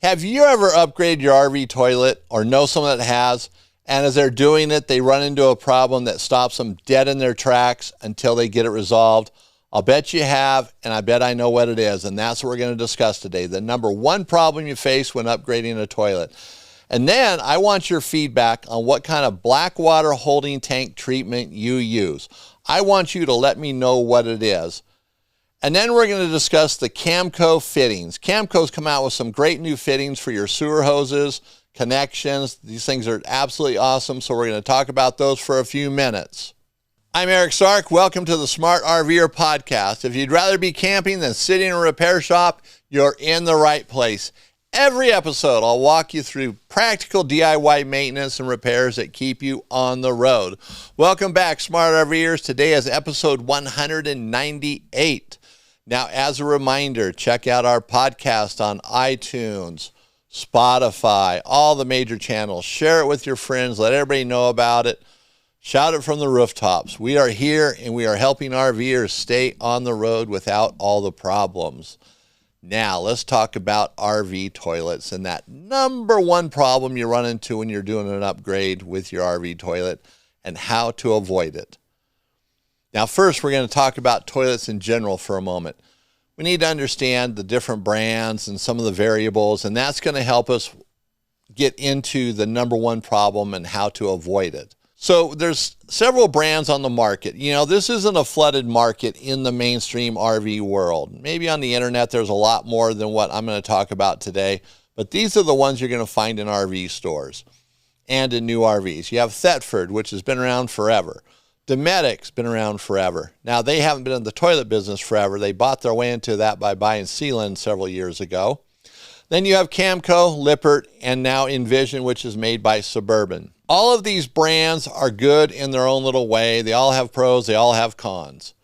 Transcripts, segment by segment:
Have you ever upgraded your RV toilet or know someone that has, and as they're doing it, they run into a problem that stops them dead in their tracks until they get it resolved? I'll bet you have, and I bet I know what it is, and that's what we're going to discuss today. The number one problem you face when upgrading a toilet. And then I want your feedback on what kind of black water holding tank treatment you use. I want you to let me know what it is. And then we're going to discuss the Camco fittings. Camco's come out with some great new fittings for your sewer hoses, connections. These things are absolutely awesome, so we're going to talk about those for a few minutes. I'm Eric Sark. Welcome to the Smart RVer podcast. If you'd rather be camping than sitting in a repair shop, you're in the right place. Every episode, I'll walk you through practical DIY maintenance and repairs that keep you on the road. Welcome back, Smart RVers. Today is episode 198. Now, as a reminder, check out our podcast on iTunes, Spotify, all the major channels. Share it with your friends. Let everybody know about it. Shout it from the rooftops. We are here and we are helping RVers stay on the road without all the problems. Now, let's talk about RV toilets and that number one problem you run into when you're doing an upgrade with your RV toilet and how to avoid it. Now, first, we're going to talk about toilets in general for a moment. We need to understand the different brands and some of the variables, and that's going to help us get into the number one problem and how to avoid it. So there's several brands on the market. You know, this isn't a flooded market in the mainstream RV world. Maybe on the internet there's a lot more than what I'm going to talk about today, but these are the ones you're going to find in RV stores and in new RVs. You have Thetford, which has been around forever. Dometic's been around forever. Now, they haven't been in the toilet business forever. They bought their way into that by buying Sealand several years ago. Then you have Camco, Lippert, and now Envision, which is made by Suburban. All of these brands are good in their own little way. They all have pros, they all have cons.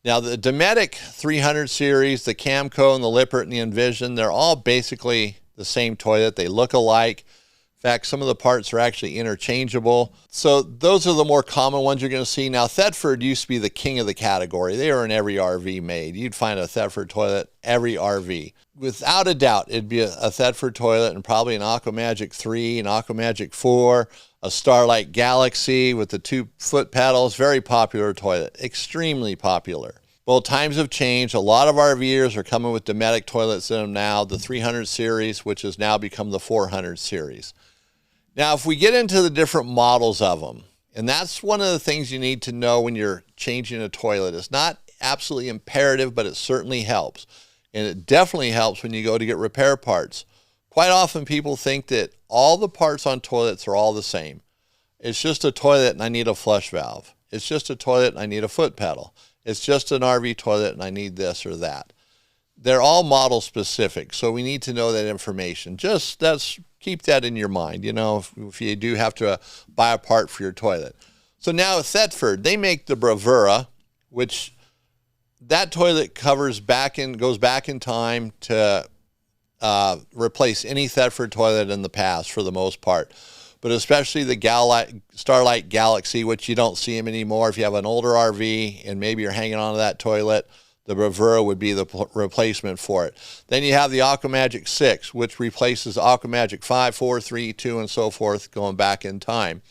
Now, the Dometic 300 series, the Camco, and the Lippert, and the Envision, they're all basically the same toilet. They look alike. In fact, some of the parts are actually interchangeable. So those are the more common ones you're going to see. Now, Thetford used to be the king of the category. They were in every RV made. You'd find a Thetford toilet every RV. Without a doubt, it'd be a Thetford toilet and probably an Aquamagic 3, an Aquamagic 4, a Starlight Galaxy with the 2 foot pedals. Very popular toilet, extremely popular. Well, times have changed. A lot of RVers are coming with Dometic toilets in them now, the 300 series, which has now become the 400 series. Now, if we get into the different models of them, and that's one of the things you need to know when you're changing a toilet. It's not absolutely imperative, but it certainly helps. And it definitely helps when you go to get repair parts. Quite often people think that all the parts on toilets are all the same. It's just a toilet and I need a flush valve. It's just a toilet and I need a foot pedal. It's just an RV toilet and I need this or that. They're all model specific, so we need to know that information. Keep that in your mind, you know, if you do have to buy a part for your toilet. So now at Thetford, they make the Bravura, which that toilet goes back in time to replace any Thetford toilet in the past for the most part. But especially the Starlight Galaxy, which you don't see them anymore. If you have an older RV and maybe you're hanging on to that toilet, the Bravura would be the replacement for it. Then you have the Aquamagic 6, which replaces Aquamagic 5, 4, 3, 2, and so forth, going back in time.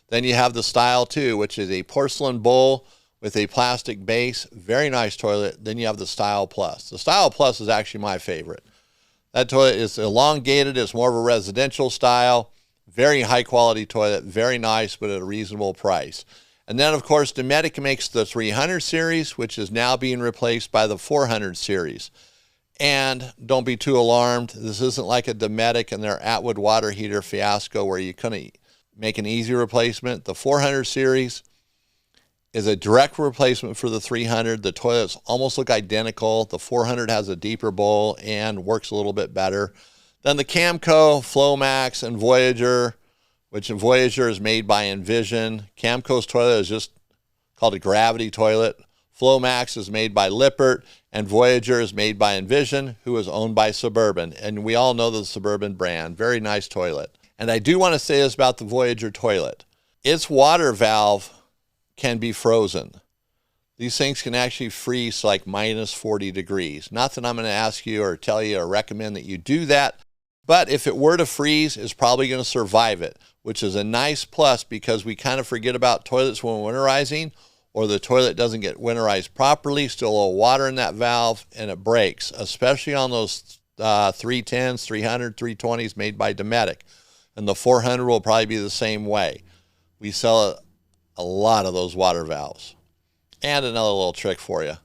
Then you have the Style 2, which is a porcelain bowl with a plastic base. Very nice toilet. Then you have the Style Plus. The Style Plus is actually my favorite. That toilet is elongated. It's more of a residential style. Very high quality toilet. Very nice, but at a reasonable price. And then, of course, Dometic makes the 300 series, which is now being replaced by the 400 series. And don't be too alarmed. This isn't like a Dometic and their Atwood water heater fiasco where you couldn't make an easy replacement. The 400 series is a direct replacement for the 300. The toilets almost look identical. The 400 has a deeper bowl and works a little bit better. Then the Camco, Flowmax, and Voyager, which Voyager is made by Envision. Camco's toilet is just called a gravity toilet. Flowmax is made by Lippert, and Voyager is made by Envision, who is owned by Suburban. And we all know the Suburban brand. Very nice toilet. And I do want to say this about the Voyager toilet. Its water valve can be frozen. These things can actually freeze like minus 40 degrees. Not that I'm going to ask you or tell you or recommend that you do that, But if it were to freeze, it's probably going to survive it, which is a nice plus because we kind of forget about toilets when winterizing, or the toilet doesn't get winterized properly, still a little water in that valve, and it breaks, especially on those 310s, 300, 320s made by Dometic. And the 400 will probably be the same way. We sell a lot of those water valves. And another little trick for you.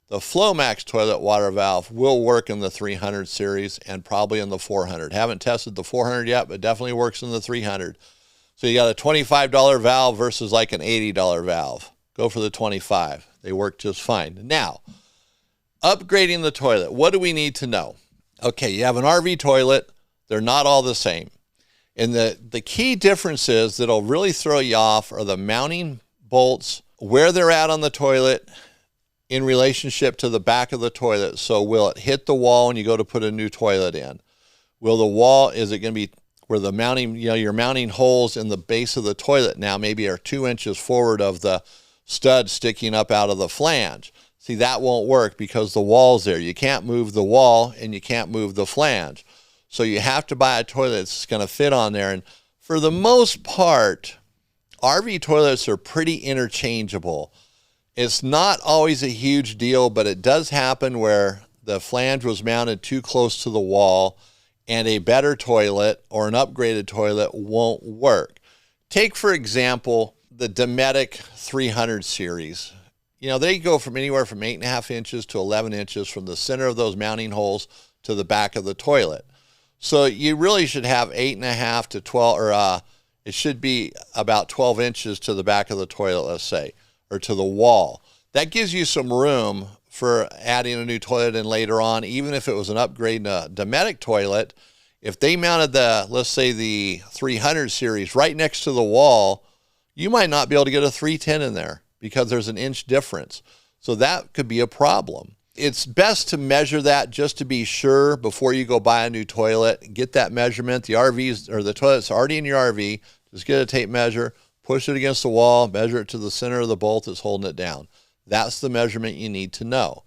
The Flomax toilet water valve will work in the 300 series and probably in the 400. Haven't tested the 400 yet, but definitely works in the 300. So you got a $25 valve versus like an $80 valve. Go for the 25. They work just fine. Now, upgrading the toilet. What do we need to know? Okay, you have an RV toilet. They're not all the same. And the key differences that'll really throw you off are the mounting bolts, where they're at on the toilet in relationship to the back of the toilet. So will it hit the wall when you go to put a new toilet in? Will the wall, is it going to be where the mounting, your mounting holes in the base of the toilet now maybe are 2 inches forward of the stud sticking up out of the flange? See, that won't work because the wall's there. You can't move the wall and you can't move the flange. So you have to buy a toilet that's going to fit on there. And for the most part, RV toilets are pretty interchangeable. It's not always a huge deal, but it does happen where the flange was mounted too close to the wall and a better toilet or an upgraded toilet won't work. Take, for example, the Dometic 300 series. You know, they go from anywhere from 8.5 inches to 11 inches from the center of those mounting holes to the back of the toilet. So you really should have 8.5 to 12, or it should be about 12 inches to the back of the toilet, let's say, or to the wall. That gives you some room for adding a new toilet in later on. Even if it was an upgrade in a Dometic toilet, if they mounted the, let's say the 300 series right next to the wall, you might not be able to get a 310 in there because there's an inch difference. So that could be a problem. It's best to measure that just to be sure before you go buy a new toilet. Get that measurement. The RVs or the toilet's already in your RV. Just get a tape measure, push it against the wall, measure it to the center of the bolt that's holding it down. That's the measurement you need to know.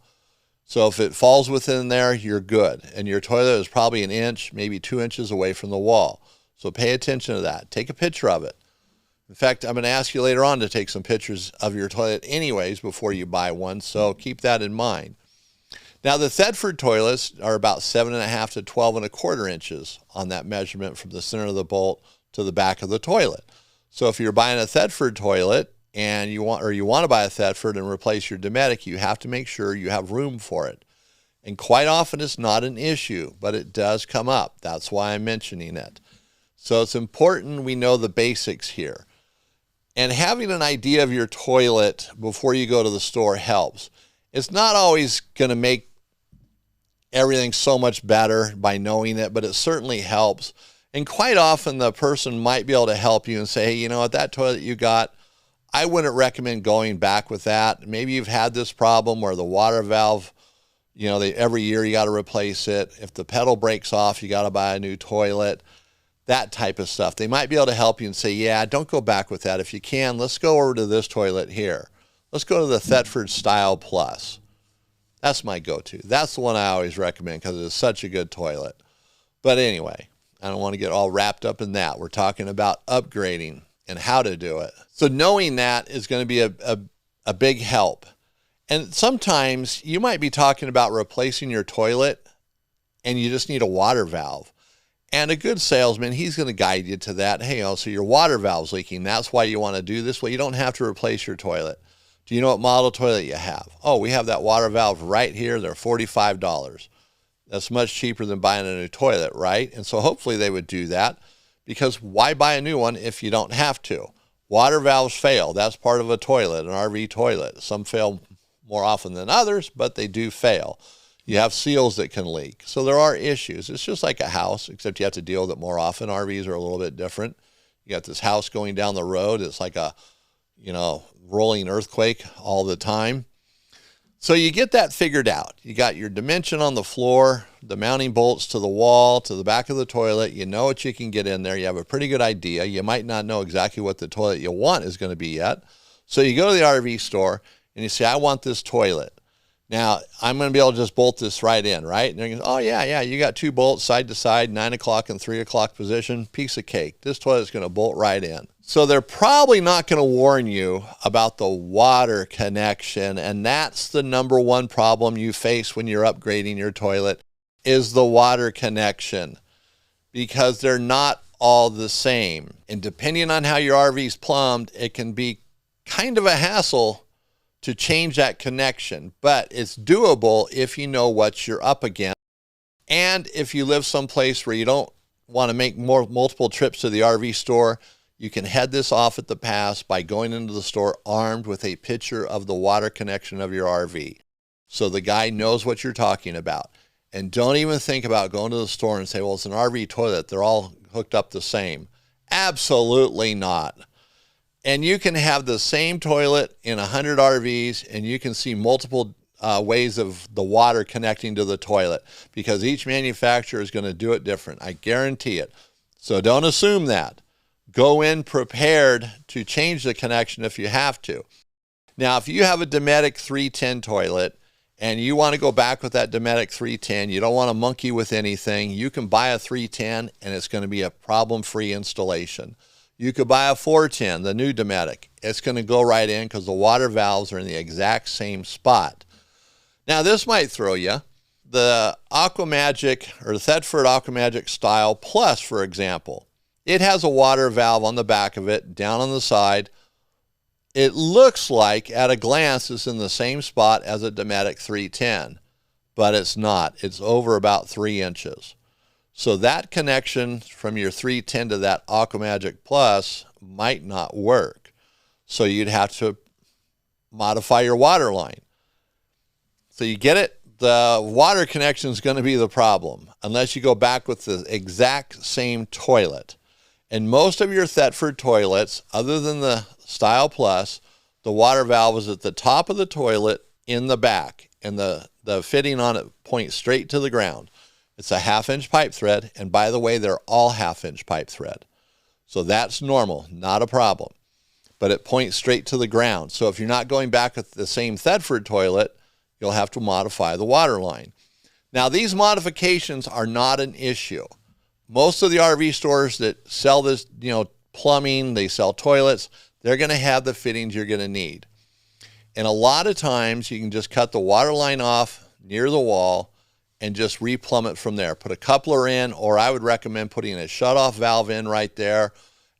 So if it falls within there, you're good. And your toilet is probably an inch, maybe 2 inches away from the wall. So pay attention to that. Take a picture of it. In fact, I'm going to ask you later on to take some pictures of your toilet anyways before you buy one. So keep that in mind. Now, the Thetford toilets are about 7.5 to 12.25 inches on that measurement from the center of the bolt to the back of the toilet. So if you're buying a Thetford toilet and you want to buy a Thetford and replace your Dometic, you have to make sure you have room for it. And quite often it's not an issue, but it does come up. That's why I'm mentioning it. So it's important we know the basics here. And having an idea of your toilet before you go to the store helps. It's not always going to make everything so much better by knowing it, but it certainly helps. And quite often the person might be able to help you and say, hey, you know what, that toilet you got, I wouldn't recommend going back with that. Maybe you've had this problem where the water valve, you know, every year you got to replace it. If the pedal breaks off, you got to buy a new toilet, that type of stuff. They might be able to help you and say, yeah, don't go back with that. If you can, let's go over to this toilet here. Let's go to the Thetford Style Plus. That's my go-to. That's the one I always recommend because it's such a good toilet. But anyway, I don't want to get all wrapped up in that. We're talking about upgrading and how to do it. So knowing that is going to be a big help. And sometimes you might be talking about replacing your toilet and you just need a water valve. And a good salesman, he's going to guide you to that. Hey, so your water valve's leaking. That's why you want to do this. Well, you don't have to replace your toilet. Do you know what model toilet you have? Oh, we have that water valve right here. They're $45. That's much cheaper than buying a new toilet, right? And so hopefully they would do that because why buy a new one if you don't have to? Water valves fail. That's part of a toilet, an RV toilet. Some fail more often than others, but they do fail. You have seals that can leak. So there are issues. It's just like a house, except you have to deal with it more often. RVs are a little bit different. You got this house going down the road. It's like a, rolling earthquake all the time. So you get that figured out. You got your dimension on the floor, the mounting bolts to the wall, to the back of the toilet. You know what you can get in there. You have a pretty good idea. You might not know exactly what the toilet you want is going to be yet. So you go to the RV store and you say, I want this toilet. Now, I'm going to be able to just bolt this right in, right? And they're going, oh, yeah, you got 2 bolts side to side, 9 o'clock and 3 o'clock position, piece of cake. This toilet's going to bolt right in. So they're probably not going to warn you about the water connection, and that's the number one problem you face when you're upgrading your toilet is the water connection, because they're not all the same. And depending on how your RV's plumbed, it can be kind of a hassle to change that connection, but it's doable if you know what you're up against. And if you live someplace where you don't want to make multiple trips to the RV store, you can head this off at the pass by going into the store armed with a picture of the water connection of your RV. So the guy knows what you're talking about. And don't even think about going to the store and say, well, it's an RV toilet, they're all hooked up the same. Absolutely not. And you can have the same toilet in 100 RVs, and you can see multiple ways of the water connecting to the toilet, because each manufacturer is going to do it different. I guarantee it. So don't assume that. Go in prepared to change the connection if you have to. Now, if you have a Dometic 310 toilet and you want to go back with that Dometic 310, you don't want to monkey with anything, you can buy a 310 and it's going to be a problem-free installation. You could buy a 410, the new Dometic. It's going to go right in because the water valves are in the exact same spot. Now, this might throw you. The Aquamagic, or the Thetford Aquamagic Style Plus, for example, it has a water valve on the back of it, down on the side. It looks like, at a glance, it's in the same spot as a Dometic 310, but it's not. It's over about 3 inches. So that connection from your 310 to that Aquamagic Plus might not work. So you'd have to modify your water line. So you get it? The water connection is going to be the problem unless you go back with the exact same toilet. And most of your Thetford toilets, other than the Style Plus, the water valve is at the top of the toilet in the back, and the fitting on it points straight to the ground. It's a 1/2-inch pipe thread, and by the way, they're all 1/2-inch pipe thread. So that's normal, not a problem. But it points straight to the ground. So if you're not going back with the same Thetford toilet, you'll have to modify the water line. Now, these modifications are not an issue. Most of the RV stores that sell this, plumbing, they sell toilets, they're going to have the fittings you're going to need. And a lot of times you can just cut the water line off near the wall and just replumb it from there. Put a coupler in, or I would recommend putting a shutoff valve in right there,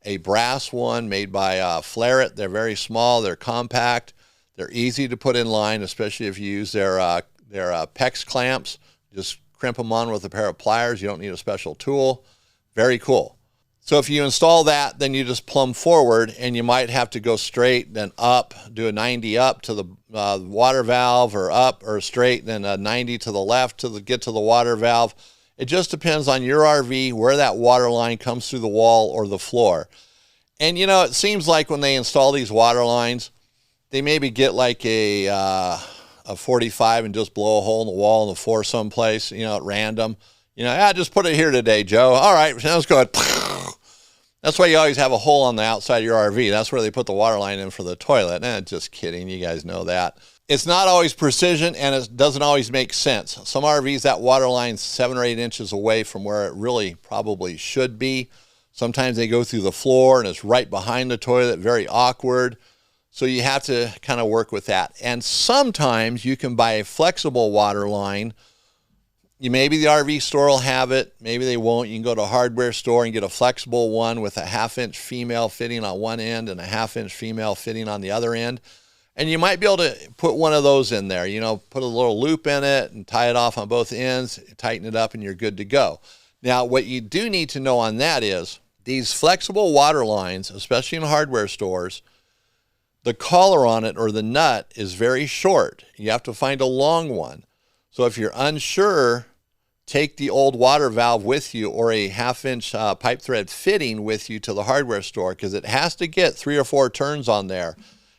a brass one made by Flaret. They're very small, they're compact, they're easy to put in line, especially if you use their PEX clamps. Just crimp them on with a pair of pliers. You don't need a special tool. Very cool. So if you install that, then you just plumb forward, and you might have to go straight, then up, do a 90 up to the water valve, or up or straight, then a 90 to the left to get to the water valve. It just depends on your RV, where that water line comes through the wall or the floor. And, it seems like when they install these water lines, they maybe get like a 45 and just blow a hole in the wall on the floor someplace, at random. Just put it here today, Joe. All right, sounds good. That's why you always have a hole on the outside of your RV. That's where they put the water line in for the toilet. Just kidding. You guys know that. It's not always precision, and it doesn't always make sense. Some RVs, that water line's 7 or 8 inches away from where it really probably should be. Sometimes they go through the floor, and it's right behind the toilet, very awkward. So you have to kind of work with that. And sometimes you can buy a flexible water line. Maybe the RV store will have it, maybe they won't. You can go to a hardware store and get a flexible one with a 1/2-inch female fitting on one end and a 1/2-inch female fitting on the other end. And you might be able to put one of those in there, put a little loop in it and tie it off on both ends, tighten it up, and you're good to go. Now, what you do need to know on that is these flexible water lines, especially in hardware stores, the collar on it, or the nut, is very short. You have to find a long one. So if you're unsure, take the old water valve with you, or a 1/2-inch pipe thread fitting with you to the hardware store, because it has to get 3 or 4 turns on there.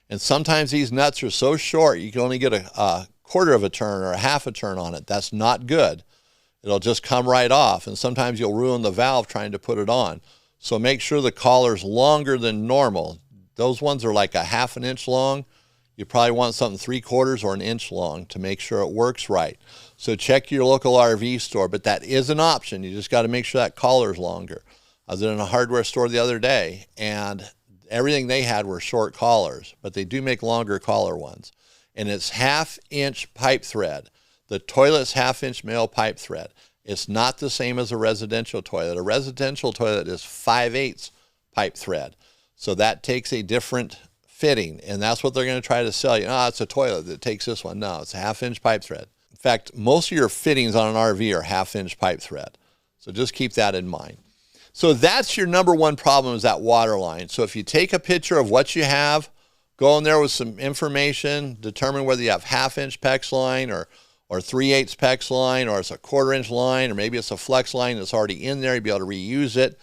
And sometimes these nuts are so short, you can only get a 1/4 of a turn or a 1/2 a turn on it. That's not good. It'll just come right off, and sometimes you'll ruin the valve trying to put it on. So make sure the collar's longer than normal. Those ones are like a 1/2 an inch long. You probably want something 3/4 or an inch long to make sure it works right. So check your local RV store, but that is an option. You just got to make sure that collar is longer. I was in a hardware store the other day, and everything they had were short collars, but they do make longer collar ones. And it's 1/2-inch pipe thread. The toilet's 1/2-inch male pipe thread. It's not the same as a residential toilet. A residential toilet is 5/8 pipe thread. So that takes a different fitting, and that's what they're going to try to sell you. Oh, it's a toilet that takes this one. No, it's a 1/2-inch pipe thread. In fact, most of your fittings on an RV are 1/2-inch pipe thread. So just keep that in mind. So that's your number one problem, is that water line. So if you take a picture of what you have, go in there with some information, determine whether you have 1/2-inch PEX line or 3/8 PEX line, or it's a 1/4-inch line, or maybe it's a flex line that's already in there. You'll be able to reuse it.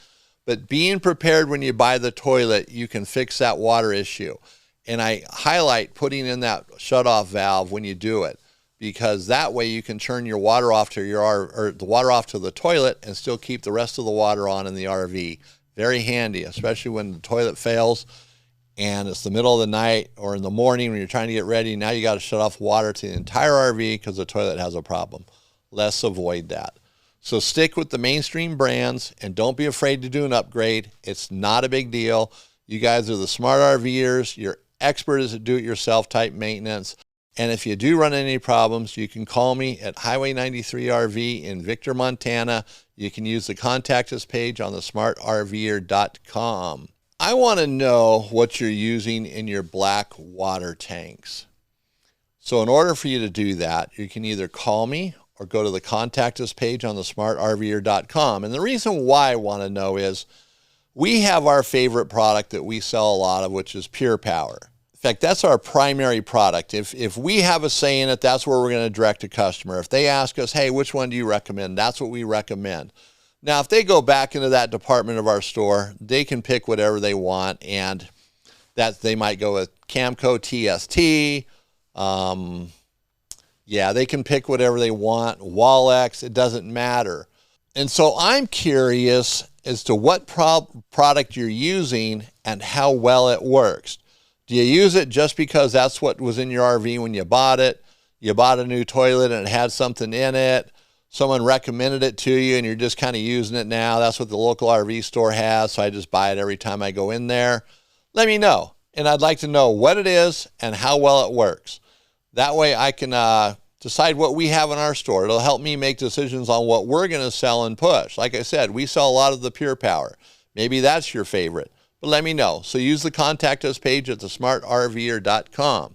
But being prepared when you buy the toilet, you can fix that water issue. And I highlight putting in that shutoff valve when you do it, because that way you can turn your water off to the water off to the toilet and still keep the rest of the water on in the RV. Very handy, especially when the toilet fails and it's the middle of the night or in the morning when you're trying to get ready. Now you got to shut off water to the entire RV because the toilet has a problem. Let's avoid that. So stick with the mainstream brands and don't be afraid to do an upgrade. It's not a big deal. You guys are the smart RVers. You're experts at do-it-yourself type maintenance. And if you do run into any problems, you can call me at Highway 93 RV in Victor, Montana. You can use the contact us page on the smartrver.com. I want to know what you're using in your black water tanks. So in order for you to do that, you can either call me or go to the contact us page on the smartrver.com. And the reason why I want to know is we have our favorite product that we sell a lot of, which is Pure Power. In fact, that's our primary product. If we have a say in it, that's where we're going to direct a customer. If they ask us, hey, which one do you recommend? That's what we recommend. Now, if they go back into that department of our store, they can pick whatever they want, and that they might go with Camco TST. Yeah, they can pick whatever they want. Wallex, it doesn't matter. And so I'm curious as to what product you're using and how well it works. Do you use it just because that's what was in your RV when you bought it? You bought a new toilet and it had something in it. Someone recommended it to you and you're just kind of using it now. That's what the local RV store has, so I just buy it every time I go in there. Let me know. And I'd like to know what it is and how well it works. That way I can decide what we have in our store. It'll help me make decisions on what we're going to sell and push. Like I said, we sell a lot of the Pure Power. Maybe that's your favorite, but let me know. So use the contact us page at thesmartrver.com.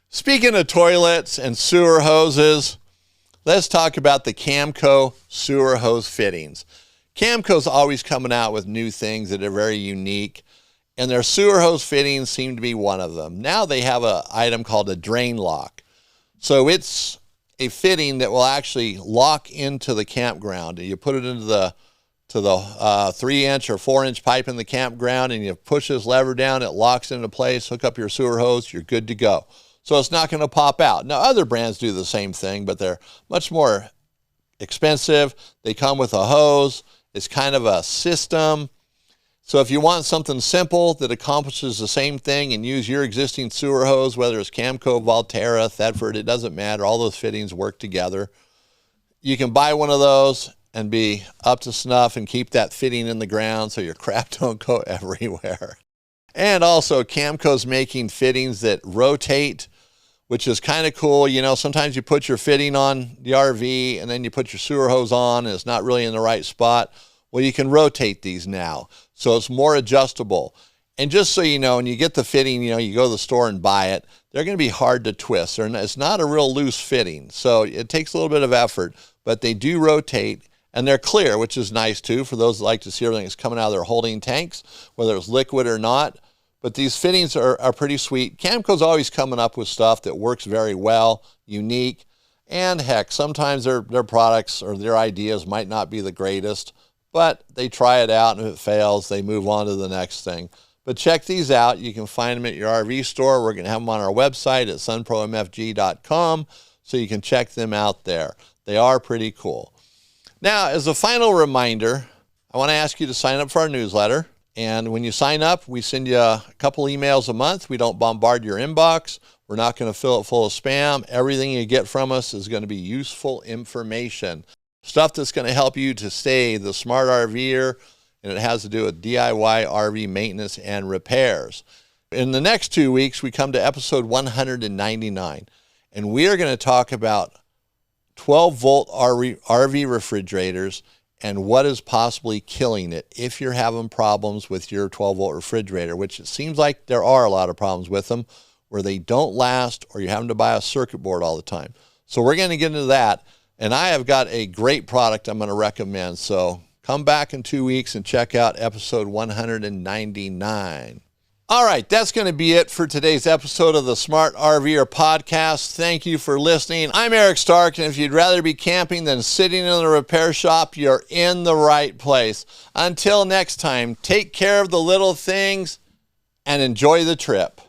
Speaking of toilets and sewer hoses, let's talk about the Camco sewer hose fittings. Camco's always coming out with new things that are very unique, and their sewer hose fittings seem to be one of them. Now they have an item called a drain lock. So it's a fitting that will actually lock into the campground. You put it into the 3-inch or 4-inch pipe in the campground, and you push this lever down, it locks into place, hook up your sewer hose, you're good to go. So it's not going to pop out. Now, other brands do the same thing, but they're much more expensive. They come with a hose. It's kind of a system. So if you want something simple that accomplishes the same thing and use your existing sewer hose, whether it's Camco, Volterra, Thetford, it doesn't matter. All those fittings work together. You can buy one of those and be up to snuff and keep that fitting in the ground so your crap don't go everywhere. And also, Camco's making fittings that rotate, which is kind of cool. You know, sometimes you put your fitting on the RV and then you put your sewer hose on and it's not really in the right spot. Well, you can rotate these now, so it's more adjustable. And just so you know, when you get the fitting, you know, you go to the store and buy it, they're going to be hard to twist. It's not a real loose fitting, so it takes a little bit of effort, but they do rotate, and they're clear, which is nice too for those that like to see everything that's coming out of their holding tanks, whether it's liquid or not. But these fittings are pretty sweet. Camco's always coming up with stuff that works very well, unique, and heck, sometimes their products or their ideas might not be the greatest, but they try it out, and if it fails, they move on to the next thing. But check these out. You can find them at your RV store. We're going to have them on our website at sunpromfg.com, so you can check them out there. They are pretty cool. Now, as a final reminder, I want to ask you to sign up for our newsletter. And when you sign up, we send you a couple emails a month. We don't bombard your inbox. We're not going to fill it full of spam. Everything you get from us is going to be useful information. Stuff that's going to help you to stay the smart RVer, and it has to do with DIY RV maintenance and repairs. In the next 2 weeks, we come to episode 199, and we are going to talk about 12-volt RV refrigerators and what is possibly killing it if you're having problems with your 12-volt refrigerator, which it seems like there are a lot of problems with them where they don't last or you're having to buy a circuit board all the time. So we're going to get into that, and I have got a great product I'm going to recommend. So come back in 2 weeks and check out episode 199. All right, that's going to be it for today's episode of the Smart RVer podcast. Thank you for listening. I'm Eric Stark, and if you'd rather be camping than sitting in the repair shop, you're in the right place. Until next time, take care of the little things and enjoy the trip.